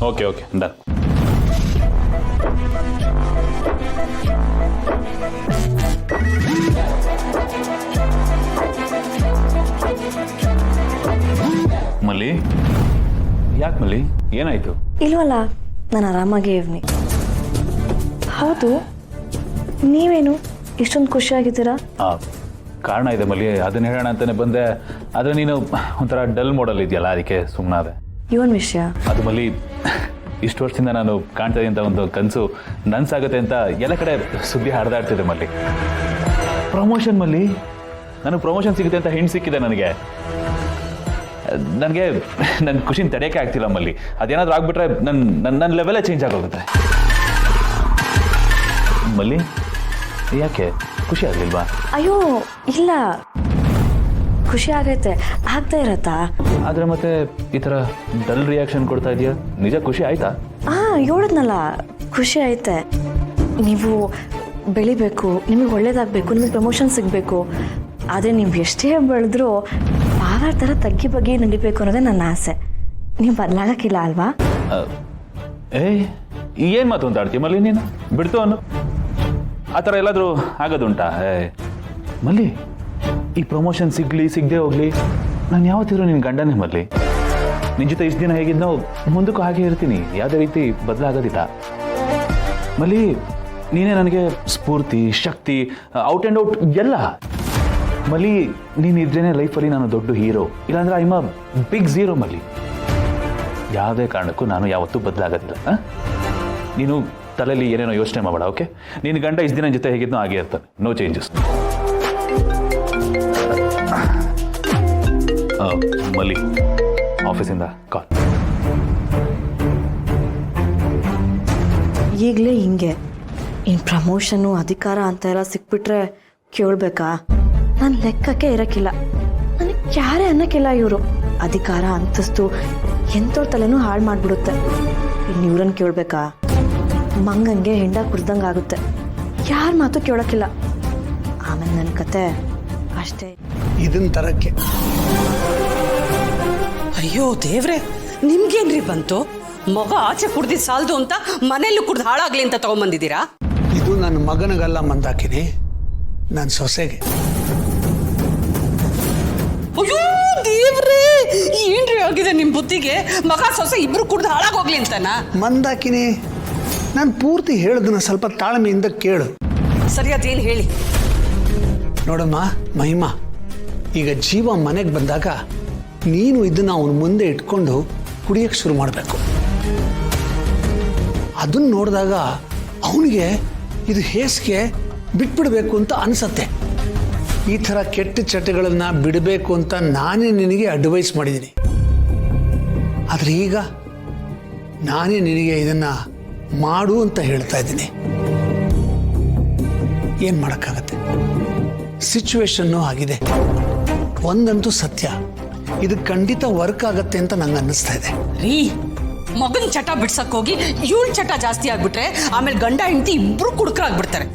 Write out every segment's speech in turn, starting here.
Okay done. ಮಲ್ಲಿ, ಯಾಕೆ ಮಲ್ಲಿ, ಏನಾಯ್ತು? ಇಲ್ವಲ್ಲ, ನಾನು ಆರಾಮಾಗೇ ಇವ್ನಿ. ಹೌದು, ನೀವೇನು ಇಷ್ಟೊಂದು ಖುಷಿಯಾಗಿದ್ದೀರಾ? ಕಾರಣ ಇದೆ ಮಲ್ಲಿ, ಅದನ್ನ ಹೇಳೋಣ ಅಂತಾನೆ ಬಂದೆ. ಆದರೆ ನೀನು ಒಂಥರ ಡಲ್ ಮೋಡಲ್ ಇದೆಯಲ್ಲ, ಅದಕ್ಕೆ ಸುಮ್ಮನಾದೆ. ಇವನ್ ವಿಷಯ ಅದು ಮಲ್ಲಿ, ಇಷ್ಟು ವರ್ಷದಿಂದ ನಾನು ಕಾಣ್ತಾ ಇದ್ದಂಥ ಒಂದು ಕನಸು ನನ್ಸಾಗುತ್ತೆ ಅಂತ ಎಲ್ಲ ಕಡೆ ಸುದ್ದಿ ಹರಿದಾಡ್ತಿದೆ ಮಲ್ಲಿ. ಪ್ರಮೋಷನ್ ಮಲ್ಲಿ, ನನಗೆ ಪ್ರಮೋಷನ್ ಸಿಗುತ್ತೆ ಅಂತ ಹೆಣ್ಣು ಸಿಕ್ಕಿದೆ ನನಗೆ. ನನ್ನ ಖುಷಿನ ತಡೆಯೋಕೆ ಆಗ್ತಿಲ್ಲ ಮಲ್ಲಿ. ಅದೇನಾದ್ರೂ ಆಗ್ಬಿಟ್ರೆ ನನ್ನ ಲೆವೆಲೇ ಚೇಂಜ್ ಆಗೋಗುತ್ತೆ ಮಲ್ಲಿ. ಯಾಕೆ ಖುಷಿ ಆಗಲಿಲ್ವಾ? ಅಯ್ಯೋ ಇಲ್ಲ, ಖುಷಿ ಆಗೈತೆ, ಆಗ್ತಾ ಇರತ್ತಾ? ಆದರೆ ಮತ್ತೆ ಈ ಥರ ಡಲ್ ರಿಯಾಕ್ಷನ್ ಕೊಡ್ತಾ ಇದೆಯಾ? ನಿಜ ಖುಷಿ ಆಯ್ತಾ? ಹೇಳಿದ್ನಲ್ಲ, ಖುಷಿ ಐತೆ. ನೀವು ಬೆಳಿಬೇಕು, ನಿಮಗೆ ಒಳ್ಳೇದಾಗಬೇಕು, ನಿಮಗೆ ಪ್ರಮೋಷನ್ ಸಿಗಬೇಕು. ಆದರೆ ನೀವು ಎಷ್ಟೇ ಬೆಳೆದ್ರೂ ಬಾವಾರ ಥರ ತಗ್ಗಿ ಬಗ್ಗೆ ನಡಿಬೇಕು ಅನ್ನೋದೇ ನನ್ನ ಆಸೆ. ನೀವು ಬದಲಾಗಕ್ಕಿಲ್ಲ ಅಲ್ವಾ? ಏನು ಮಾತು ಅಂತ ಆಡ್ತೀಯ ಮಲ್ಲಿ ನೀನು? ಬಿಡ್ತು ಅನ್ನು ಆ ಥರ ಎಲ್ಲಾದರೂ ಆಗೋದುಂಟಾ? ಮಲ್ಲಿ, ಈ ಪ್ರಮೋಷನ್ ಸಿಗದೆ ಹೋಗಲಿ, ನಾನು ಯಾವತ್ತಿದ್ರು ನಿನ್ನ ಗಂಡನೇ ಮಲ್ಲಿ. ನಿನ್ನ ಜೊತೆ ಇಷ್ಟು ದಿನ ಹೇಗಿದ್ನೋ ಮುಂದಕ್ಕೂ ಹಾಗೆ ಇರ್ತೀನಿ, ಯಾವುದೇ ರೀತಿ ಬದಲಾಗೋದಿಲ್ಲ ಮಲ್ಲಿ. ನೀನೇ ನನಗೆ ಸ್ಫೂರ್ತಿ, ಶಕ್ತಿ, ಔಟ್ ಆ್ಯಂಡ್ ಔಟ್ ಎಲ್ಲ ಮಲ್ಲಿ. ನೀನು ಇದ್ರೇನೆ ಲೈಫಲ್ಲಿ ನಾನು ದೊಡ್ಡ ಹೀರೋ, ಇಲ್ಲಾಂದ್ರೆ ಐ ಆಮ್ ಬಿಗ್ ಝೀರೋ ಮಲ್ಲಿ. ಯಾವುದೇ ಕಾರಣಕ್ಕೂ ನಾನು ಯಾವತ್ತೂ ಬದಲಾಗೋದಿಲ್ಲ. ನೀನು ತಲೆಯಲ್ಲಿ ಏನೇನೋ ಯೋಚನೆ ಮಾಡಬೇಡ, ಓಕೆ? ನಿನ್ನ ಗಂಡ ಇಷ್ಟು ದಿನ ಜೊತೆ ಹೇಗಿದ್ನೋ ಹಾಗೆ ಇರ್ತಾನೆ, ನೋ ಚೇಂಜಸ್. ಮಲ್ಲಿ, ಆಫೀಸಿಂದ ಕಾಲ್. ಈಗಲೇ ಹಿಂಗೆ ಇನ್ನು ಪ್ರಮೋಷನ್ನು ಅಧಿಕಾರ ಅಂತ ಎಲ್ಲ ಸಿಕ್ಬಿಟ್ರೆ ಕೇಳಬೇಕಾ? ನಾನು ಲೆಕ್ಕಕ್ಕೆ ಇರೋಕ್ಕಿಲ್ಲ. ನನಗೆ ಯಾರೇ ಅನ್ನೋಕ್ಕಿಲ್ಲ. ಇವರು ಅಧಿಕಾರ, ಅಂತಸ್ತು ಎಂಥವ್ರ ತಲೆನೂ ಹಾಳು ಮಾಡಿಬಿಡುತ್ತೆ. ಇನ್ನು ಇವ್ರನ್ನ ಕೇಳಬೇಕಾ? ಮಂಗಂಗೆ ಹೆಂಡ ಕುಡ್ದಂಗೆ ಆಗುತ್ತೆ. ಯಾರ ಮಾತು ಕೇಳೋಕ್ಕಿಲ್ಲ. ಆಮೇಲೆ ನನ್ನ ಕತೆ ಅಷ್ಟೇ. ಇದನ್ನ ತರಕ್ಕೆ ಅಯ್ಯೋ ದೇವ್ರೆ, ನಿಮ್ಗೇನ್ರಿ ಬಂತು? ಮಗ ಆಚೆ ಕುಡ್ದಿ ಸಾಲ್ದು ಅಂತ ಮನೆಯಲ್ಲೂ ಕುಡ್ದು ಹಾಳಾಗ್ಲಿ ಅಂತ ತಗೊಂಬಂದಿದ್ದೀರಾ? ಇದು ನನ್ನ ಮಗನಿಗಲ್ಲ ಮಂದಾಕಿನಿ, ನನ್ನ ಸೊಸೆಗೆ. ಅಯ್ಯೋ ದೇವ್ರೆ, ಏನ್ರಿ ಆಗಿದೆ ನಿಮ್ ಬುದ್ಧಿಗೆ? ಮಗ ಸೊಸೆ ಇಬ್ರು ಕುಡ್ದು ಹಾಳಾಗೋಗ್ಲಿ ಅಂತನಾ? ಮಂದಾಕಿನಿ, ನಾನು ಪೂರ್ತಿ ಹೇಳೋದನ್ನ ಸ್ವಲ್ಪ ತಾಳ್ಮೆಯಿಂದ ಕೇಳು. ಸರಿ, ಅದೇನು ಹೇಳಿ. ನೋಡಮ್ಮ ಮಹಿಮಾ, ಈಗ ಜೀವ ಮನೆಗೆ ಬಂದಾಗ ನೀನು ಇದನ್ನ ಅವನ ಮುಂದೆ ಇಟ್ಕೊಂಡು ಕುಡಿಯಕ್ಕೆ ಶುರು ಮಾಡಬೇಕು. ಅದನ್ನ ನೋಡಿದಾಗ ಅವನಿಗೆ ಇದು ಹೇಸಿಗೆ ಬಿಟ್ಬಿಡ್ಬೇಕು ಅಂತ ಅನಿಸತ್ತೆ. ಈ ಥರ ಕೆಟ್ಟ ಚಟಗಳನ್ನು ಬಿಡಬೇಕು ಅಂತ ನಾನೇ ನಿನಗೆ ಅಡ್ವೈಸ್ ಮಾಡಿದ್ದೀನಿ. ಆದರೆ ಈಗ ನಾನೇ ನಿನಗೆ ಇದನ್ನು ಮಾಡು ಅಂತ ಹೇಳ್ತಾ ಇದ್ದೀನಿ. ಏನು ಮಾಡೋಕ್ಕಾಗತ್ತೆ, ಸಿಚುವೇಶನ್ನು ಆಗಿದೆ. ಒಂದಂತೂ ಸತ್ಯ, ಇದು ಖಂಡಿತ ವರ್ಕ್ ಆಗತ್ತೆ ಅಂತ ನಂಗೆ ಅನ್ನಿಸ್ತಾ ಇದೆ. ರೀ, ಮಗನ್ ಚಟ ಬಿಡ್ಸಕ್ ಹೋಗಿ ಇವಳ ಚಟ ಜಾಸ್ತಿ ಆಗ್ಬಿಟ್ರೆ ಆಮೇಲೆ ಗಂಡ ಹೆಂಡತಿ ಇಬ್ರು ಕುಡುಕರಾಗ್ಬಿಡ್ತಾರೆ.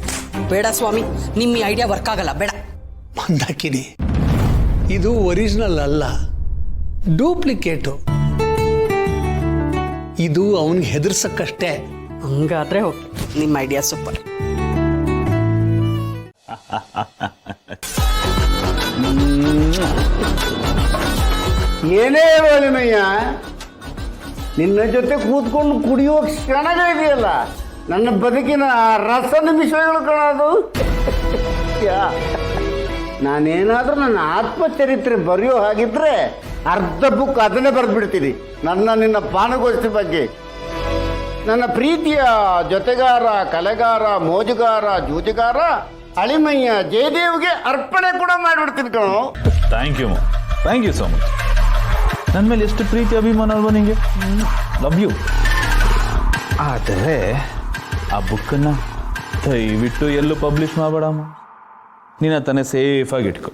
ಬೇಡ ಸ್ವಾಮಿ, ನಿಮ್ಮ ಈ ಐಡಿಯಾ ವರ್ಕ್ ಆಗಲ್ಲ, ಬೇಡ. ಮಂದಾಕಿನಿ, ಇದು ಒರಿಜಿನಲ್ ಅಲ್ಲ, ಡೂಪ್ಲಿಕೇಟು. ಇದು ಅವನಿಗೆ ಹೆದರ್ಸಕ್ಕಷ್ಟೇ. ಹಂಗಾದ್ರೆ ಓಕೆ, ನಿಮ್ಮ ಐಡಿಯಾ ಸೂಪರ್. ಏನೇ ವಾಲಿಮಯ್ಯ, ನಿನ್ನ ಜೊತೆ ಕೂತ್ಕೊಂಡು ಕುಡಿಯುವ ಕ್ಷಣಗಳಿದೆಯಲ್ಲ, ನನ್ನ ಬದುಕಿನ ರಸ ನಿಮಿಷಗಳು ಕಾಣೋದು. ನಾನೇನಾದರೂ ನನ್ನ ಆತ್ಮಚರಿತ್ರೆ ಬರೆಯೋ ಹಾಗಿದ್ರೆ ಅರ್ಧ ಬುಕ್ ಅದನ್ನೇ ಬರೆದು ಬಿಡ್ತೀನಿ, ನಿನ್ನ ಪಾನಗೋಷ್ಠಿ ಬಗ್ಗೆ. ನನ್ನ ಪ್ರೀತಿಯ ಜೊತೆಗಾರ, ಕಲೆಗಾರ, ಮೋಜುಗಾರ, ಜೂಜುಗಾರ ಅಳಿಮಯ್ಯ ಜಯದೇವ್ಗೆ ಅರ್ಪಣೆ ಕೂಡ ಮಾಡಿಬಿಡ್ತೀನಿ ಕಣೋ. Thank you so much. ನನ್ನ ಮೇಲೆ ಎಷ್ಟು ಪ್ರೀತಿ ಅಭಿಮಾನ ಅಲ್ವಾ ನಿಂಗೆ? Love you. ಆದರೆ ಆ ಬುಕ್ಕನ್ನು ದಯವಿಟ್ಟು ಎಲ್ಲೂ ಪಬ್ಲಿಷ್ ಮಾಡಬೇಡಮ್ಮ. ನೀನು ತಾನೇ ಸೇಫಾಗಿ ಇಟ್ಕೊ.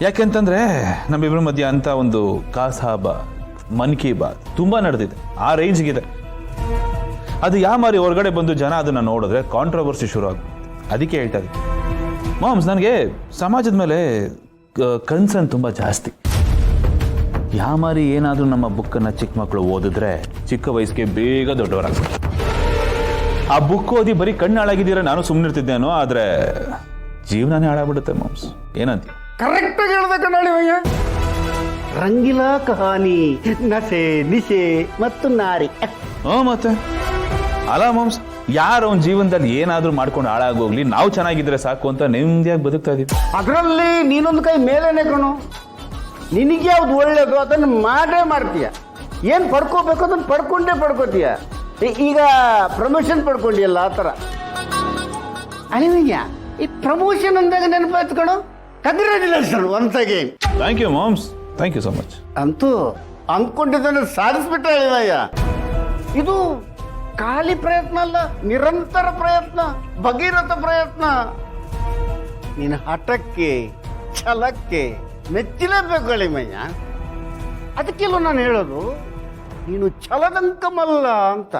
ಯಾಕೆಂತಂದರೆ ನಮ್ಮಿಬ್ಬರ ಮಧ್ಯೆ ಅಂತ ಒಂದು ಕಾಸಾಬ, ಮನ್ ಕಿ ಬಾತ್ ತುಂಬ ನಡೆದಿದೆ, ಆ ರೇಂಜ್ಗಿದೆ. ಅದು ಯಾವ ಮಾರಿ ಹೊರಗಡೆ ಬಂದು ಜನ ಅದನ್ನು ನೋಡಿದ್ರೆ ಕಾಂಟ್ರವರ್ಸಿ ಶುರು ಆಗುತ್ತೆ. ಅದಕ್ಕೆ ಹೇಳ್ತಾ ಇದ್ದೀನಿ ಮಾಮ್ಸ್, ನನಗೆ ಸಮಾಜದ ಮೇಲೆ ಕನ್ಸರ್ನ್ ತುಂಬ ಜಾಸ್ತಿ. ಯಾಮಾರಿ ಏನಾದರೂ ನಮ್ಮ ಬುಕ್ಕನ್ನು ಚಿಕ್ಕ ಮಕ್ಕಳು ಓದಿದ್ರೆ ಚಿಕ್ಕ ವಯಸ್ಸಿಗೆ ಬೇಗ ದೊಡ್ಡವರಾಗ್ತಾರೆ. ಆ ಬುಕ್ ಓದಿ ಬರೀ ಕಣ್ಣು ಹಾಳಾಗಿದ್ದೀರ ನಾನು ಸುಮ್ಮನಿರ್ತಿದ್ದೇನೋ, ಆದರೆ ಜೀವನನೇ ಹಾಳಾಗ್ಬಿಡುತ್ತೆ ಮಾಮ್ಸ್. ಏನಂತ ಕರೆಕ್ಟಾಗಿ ಹೇಳ್ದೆ ಕಣ್ಣಾಳಿವಯ್ಯ. ರಂಗಿಲಾ ಕಹಾನಿ, ನಸೆ ನಿಶೆ ಮತ್ತು ನಾರಿ. ಮತ್ತೆ ಅಲ್ಲ ಮಾಮ್ಸ್, ಯಾರು ಅವನ ಜೀವನದಲ್ಲಿ ಏನಾದರೂ ಮಾಡ್ಕೊಂಡು ಹಾಳಾಗೋಗ್ಲಿ, ನಾವು ಚೆನ್ನಾಗಿದ್ರೆ ಸಾಕು ಅಂತ ನೆಮ್ಮದಿಯಾಗಿ ಬದುಕ್ತಾ ಇದೀವಿ. ಅದರಲ್ಲಿ ನೀನೊಂದು ಕೈ ಮೇಲೇನೆ ಕಣು. ನಿನಗೆ ಯಾವ್ದು ಒಳ್ಳೇದು ಅದನ್ನು ಮಾಡೇ ಮಾಡ್ತೀಯ. ಏನು ಪಡ್ಕೋಬೇಕು ಅದನ್ನು ಪಡ್ಕೋತೀಯ. ಈಗ ಪ್ರಮೋಷನ್ ಪಡ್ಕೊಂಡಿಯಲ್ಲ ಆ ಥರ. ಅಳಿವಯ್ಯ, ಈ ಪ್ರಮೋಷನ್ ಅಂದಾಗ ನೆನಪಾಯ್ತು ಕಣು. Congratulation once again. Thank you moms, thank you so much. ಅಂತೂ ಅಂದ್ಕೊಂಡಿದ್ದನ್ನು ಸಾಧಿಸ್ಬಿಟ್ಟ ಅಳಿವಯ್ಯ. ಇದು ಖಾಲಿ ಪ್ರಯತ್ನ ಅಲ್ಲ, ನಿರಂತರ ಪ್ರಯತ್ನ, ಭಗೀರಥ ಪ್ರಯತ್ನ. ನಿನ್ನ ಹಠಕ್ಕೆ ಛಲಕ್ಕೆ ಮೆಚ್ಚಲೇಬೇಕು ಅಳಿಮಯ್ಯ. ಅದಕ್ಕೆಲ್ಲ ನಾನು ಹೇಳೋದು, ನೀನು ಛಲದಂಕಮಲ್ಲ ಅಂತ.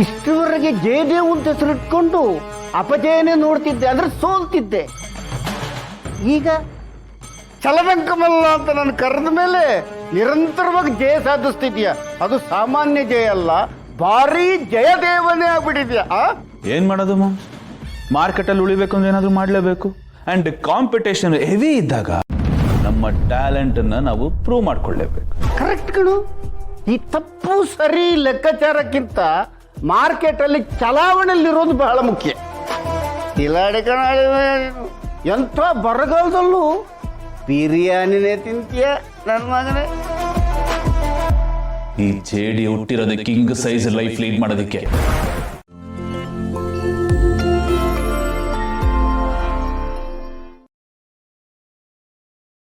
ಇಷ್ಟುವರೆಗೆ ಜಯದೇವ್ ಅಂತ ಹೆಸರಿಟ್ಕೊಂಡು ಅಪಜಯನೇ ನೋಡ್ತಿದ್ದೆ, ಅಂದ್ರೆ ಸೋಲ್ತಿದ್ದೆ. ಈಗ ಛಲದಂಕಮಲ್ಲ ಅಂತ ನಾನು ಕರೆದ ಮೇಲೆ ನಿರಂತರವಾಗಿ ಜಯ ಸಾಧಿಸ್ತಿದ್ಯಾ. ಅದು ಸಾಮಾನ್ಯ ಜಯ ಅಲ್ಲ, ಭಾರಿ ಜಯದೇವನೇ ಆಗ್ಬಿಟ್ಟಿದ್ಯಾ. ಏನ್ ಮಾಡೋದು ಮಾಮ್, ಮಾರ್ಕೆಟಲ್ಲಿ ಉಳಿಬೇಕು ಅಂದ್ರೆ ಏನಾದರೂ ಮಾಡಲೇಬೇಕು. ಅಂಡ್ ಕಾಂಪಿಟೇಷನ್ ಹೆವಿ ಇದ್ದಾಗ ನಮ್ಮ ಟ್ಯಾಲೆಂಟ್ ಅನ್ನ ನಾವು ಪ್ರೂವ್ ಮಾಡ್ಕೊಳ್ಳೇಬೇಕು. ಕರೆಕ್ಟ್ ಕಣು. ಈ ತಪ್ಪು ಸರಿ ಲೆಕ್ಕಾಚಾರಕ್ಕಿಂತ ಮಾರ್ಕೆಟ್ ಅಲ್ಲಿ ಚಲಾವಣೆಯಲ್ಲಿರೋದು ಬಹಳ ಮುಖ್ಯ. ಇಲಾಡಿ ಕಣ, ಎಂಥ ಬರಗಾಲದಲ್ಲೂ ಬಿರಿಯಾನಿನೇ ತಿಂತೀಯ ನನ್ನ ಮಗನೇ. ಈ ಜೇಡಿ ಹುಟ್ಟಿರೋದು ಕಿಂಗ್ ಸೈಜ್ ಲೈಫ್ ಲೀಡ್ ಮಾಡೋದಕ್ಕೆ.